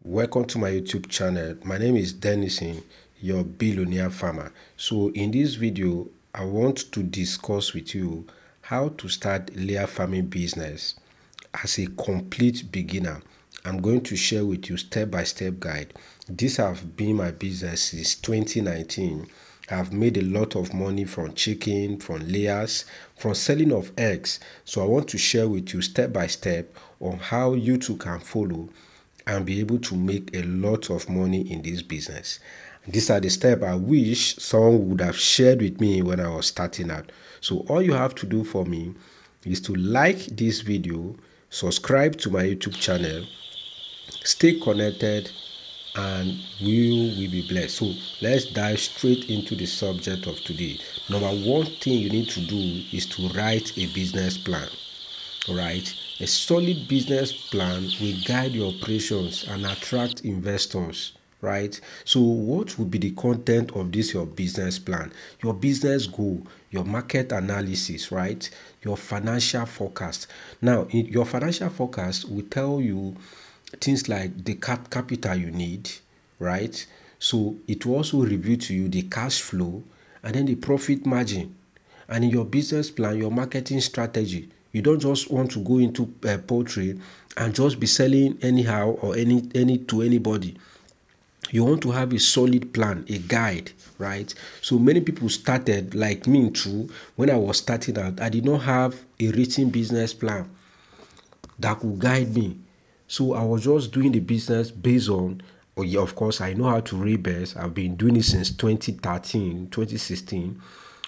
Welcome to my YouTube channel. My name is Denison, your billionaire farmer. So in this video, I want to discuss with you how to start a layer farming business as a complete beginner. I'm going to share with you step-by-step guide. This have been my business since 2019. I've made a lot of money from chicken, from layers, from selling of eggs. So I want to share with you step by step on how you too can follow and be able to make a lot of money in this business. These are the steps I wish someone would have shared with me when I was starting out. So all you have to do for me is to like this video, subscribe to my YouTube channel, stay connected, and you will be blessed. So let's dive straight into the subject of today. Number one thing you need to do is to write a business plan. Right? A solid business plan will guide your operations and attract investors. Right? So what will be the content of this your business plan? Your business goal, your market analysis, right? Your financial forecast. Now, your financial forecast will tell you things like the capital you need, right? So it will also reveal to you the cash flow and then the profit margin. And in your business plan, your marketing strategy, you don't just want to go into poultry and just be selling anyhow or any to anybody. You want to have a solid plan, a guide, right? So many people started like me too. When I was starting out, I did not have a written business plan that could guide me. So I was just doing the business based on, oh yeah, of course, I know how to read birds. I've been doing it since 2013, 2016.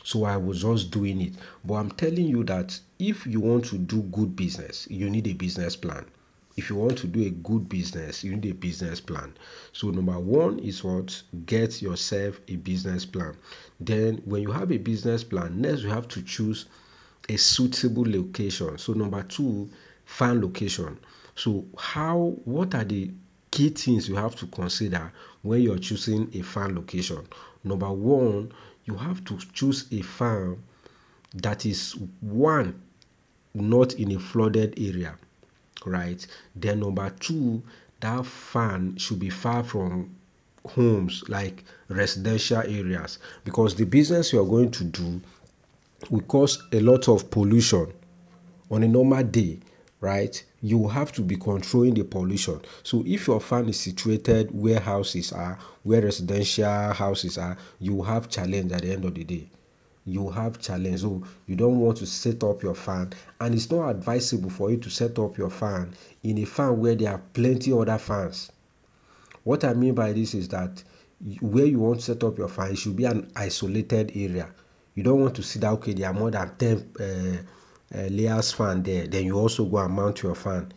So I was just doing it. But I'm telling you that if you want to do good business, you need a business plan. If you want to do a good business, you need a business plan. So number one is what? Get yourself a business plan. Then when you have a business plan, next you have to choose a suitable location. So number two, farm location. So what are the key things you have to consider when you're choosing a farm location? Number one, you have to choose a farm that is one, not in a flooded area, right? Then number two, that farm should be far from homes, like residential areas, because the business you are going to do will cause a lot of pollution on a normal day, right? You have to be controlling the pollution. So if your farm is situated where houses are, where residential houses are, you will have challenge at the end of the day. You have challenge. So you don't want to set up your farm, and it's not advisable for you to set up your farm in a farm where there are plenty other farms. What I mean by this is that where you want to set up your farm, it should be an isolated area. You don't want to see that, okay, there are more than 10 layers fan there, then you also go and mount your fan.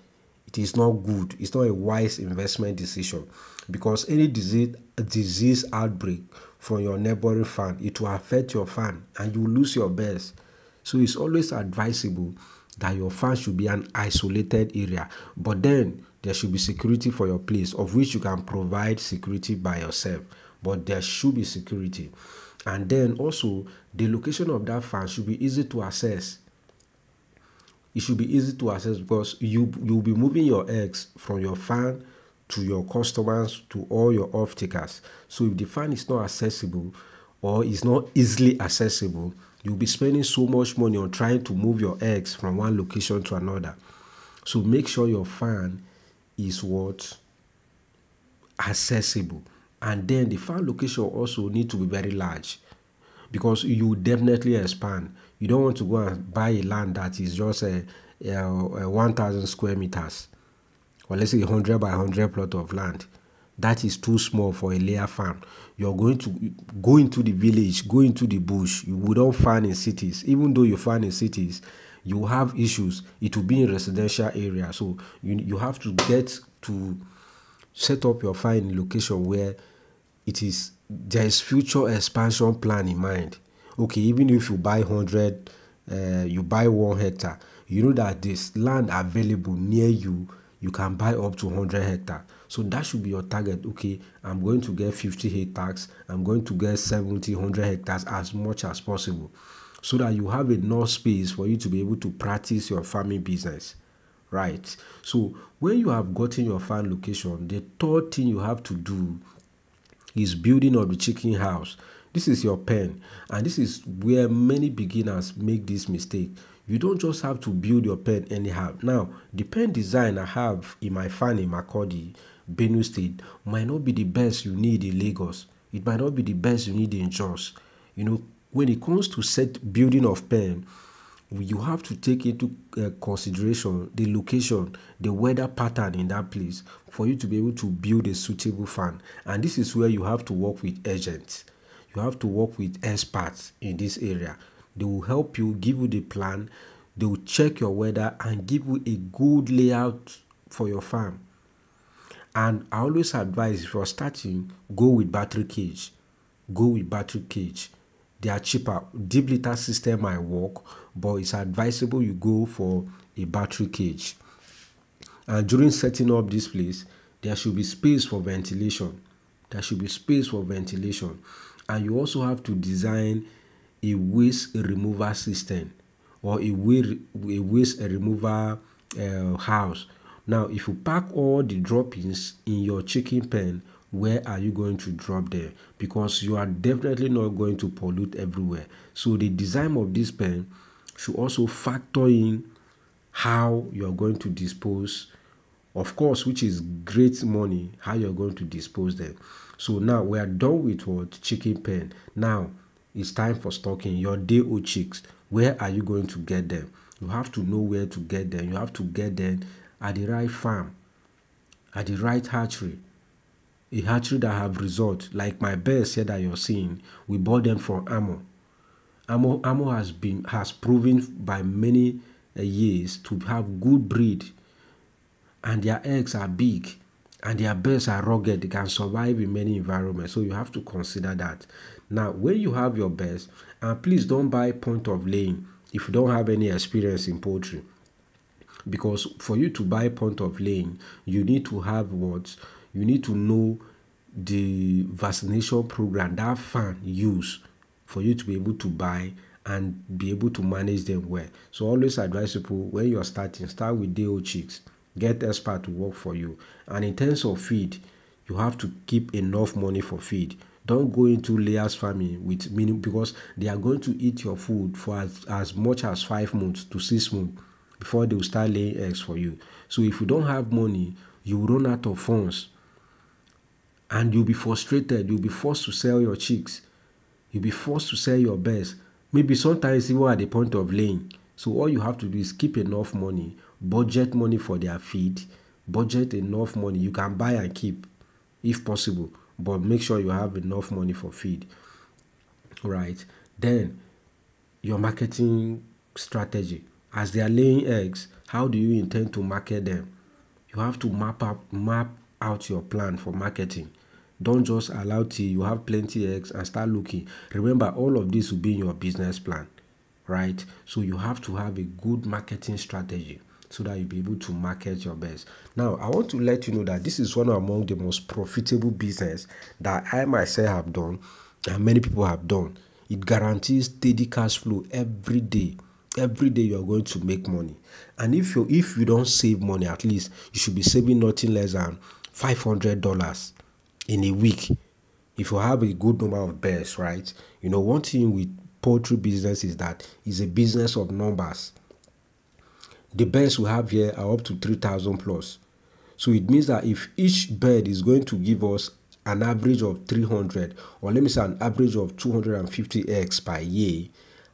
It is not good. It's not a wise investment decision, because any disease outbreak from your neighboring fan, it will affect your fan and you will lose your best. So it's always advisable that your farm should be an isolated area, but then there should be security for your place, of which you can provide security by yourself, but there should be security. And then also the location of that farm should be easy to access. It should be easy to access, because you'll be moving your eggs from your farm to your customers, to all your off takers. So if the farm is not accessible or is not easily accessible, you'll be spending so much money on trying to move your eggs from one location to another. So make sure your farm is what? Accessible. And then the farm location also need to be very large, because you definitely expand. You don't want to go and buy a land that is just a 1,000 square meters, or let's say 100 by 100 plot of land. That is too small for a layer farm. You're going to go into the village, go into the bush. You wouldn't farm in cities. Even though you farm in cities, you have issues. It will be in residential area. So you have to get to set up your farm in a location where there is future expansion plan in mind. Okay, even if you buy 100, you buy 1 hectare, you know that this land available near you, you can buy up to 100 hectare. So that should be your target. Okay, I'm going to get 50 hectares, I'm going to get 70, 100 hectares, as much as possible, so that you have enough space for you to be able to practice your farming business. right? So when you have gotten your farm location, the third thing you have to do is building of the chicken house. This is your pen, and this is where many beginners make this mistake. You don't just have to build your pen anyhow. Now, the pen design I have in my farm in Makurdi, Benue State, might not be the best you need in Lagos. It might not be the best you need in Jos. When it comes to set building of pen, you have to take into consideration the location, the weather pattern in that place for you to be able to build a suitable fan. And this is where you have to work with agents. You have to work with experts in this area. They will help you, give you the plan, they will check your weather and give you a good layout for your farm. And I always advise, if you're starting, go with battery cage. Go with battery cage. They are cheaper. Deep litter system might work, but it's advisable you go for a battery cage. And during setting up this place, there should be space for ventilation. There should be space for ventilation. And you also have to design a waste removal system, or a waste removal house. Now, if you pack all the droppings in your chicken pen, where are you going to drop them? Because you are definitely not going to pollute everywhere. So the design of this pen should also factor in how you're going to dispose, of course, which is great money, how you're going to dispose them. So now we are done with what chicken pen. Now it's time for stocking your day old chicks. Where are you going to get them? You have to know where to get them. You have to get them at the right farm, at the right hatchery. A hatchery that have result, like my bears here that you're seeing, we bought them from Amo. Amo has proven by many years to have good breed, and their eggs are big, and their bears are rugged. They can survive in many environments. So you have to consider that. Now, when you have your bears, and please don't buy point of laying if you don't have any experience in poultry. Because for you to buy point of laying, you need to have what? You need to know the vaccination program that farm use for you to be able to buy and be able to manage them well. So always advise people, when you're starting, start with day old chicks. Get expert to work for you. And in terms of feed, you have to keep enough money for feed. Don't go into layers farming with minimum, because they are going to eat your food for as much as 5 months to 6 months before they will start laying eggs for you. So if you don't have money, you will run out of funds, and you'll be frustrated. You'll be forced to sell your chicks. You'll be forced to sell your bears. Maybe sometimes even at the point of laying. So all you have to do is keep enough money, budget money for their feed, budget enough money. You can buy and keep if possible, but make sure you have enough money for feed. Right. Then your marketing strategy. As they are laying eggs, how do you intend to market them? You have to map out your plan for marketing. Don't just allow till you have plenty eggs and start looking. Remember, all of this will be in your business plan, right? So you have to have a good marketing strategy so that you'll be able to market your best. Now, I want to let you know that this is one among the most profitable business that I myself have done and many people have done. It guarantees steady cash flow every day. Every day you are going to make money. And if you don't save money, at least you should be saving nothing less than $500 in a week. If you have a good number of bears, right? One thing with poultry business is that it's a business of numbers. The bears we have here are up to 3,000 plus. So it means that if each bird is going to give us an average of 300, or let me say an average of 250 eggs per year,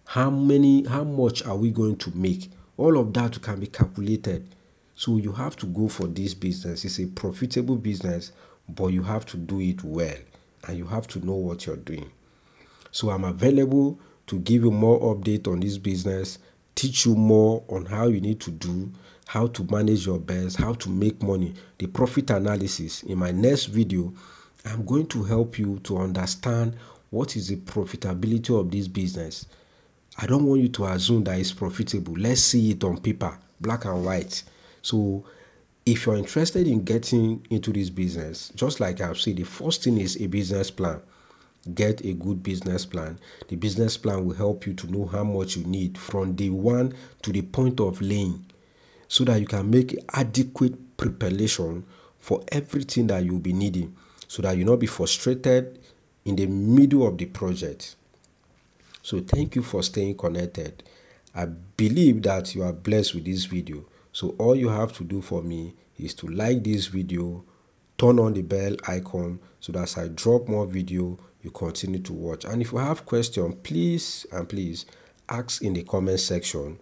how much are we going to make? All of that can be calculated. So you have to go for this business. It's a profitable business, but you have to do it well, and you have to know what you're doing. So I'm available to give you more update on this business, teach you more on how you need to do, how to manage your bears, how to make money, the profit analysis. In my next video, I'm going to help you to understand what is the profitability of this business. I don't want you to assume that it's profitable. Let's see it on paper, black and white. So if you're interested in getting into this business, just like I've said, the first thing is a business plan. Get a good business plan. The business plan will help you to know how much you need from day one to the point of laying. so that you can make adequate preparation for everything that you'll be needing, so that you'll not be frustrated in the middle of the project. So thank you for staying connected. I believe that you are blessed with this video. So all you have to do for me is to like this video, turn on the bell icon so that as I drop more video, you continue to watch. And if you have questions, please ask in the comment section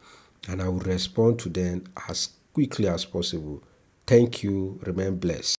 and I will respond to them as quickly as possible. Thank you. Remain blessed.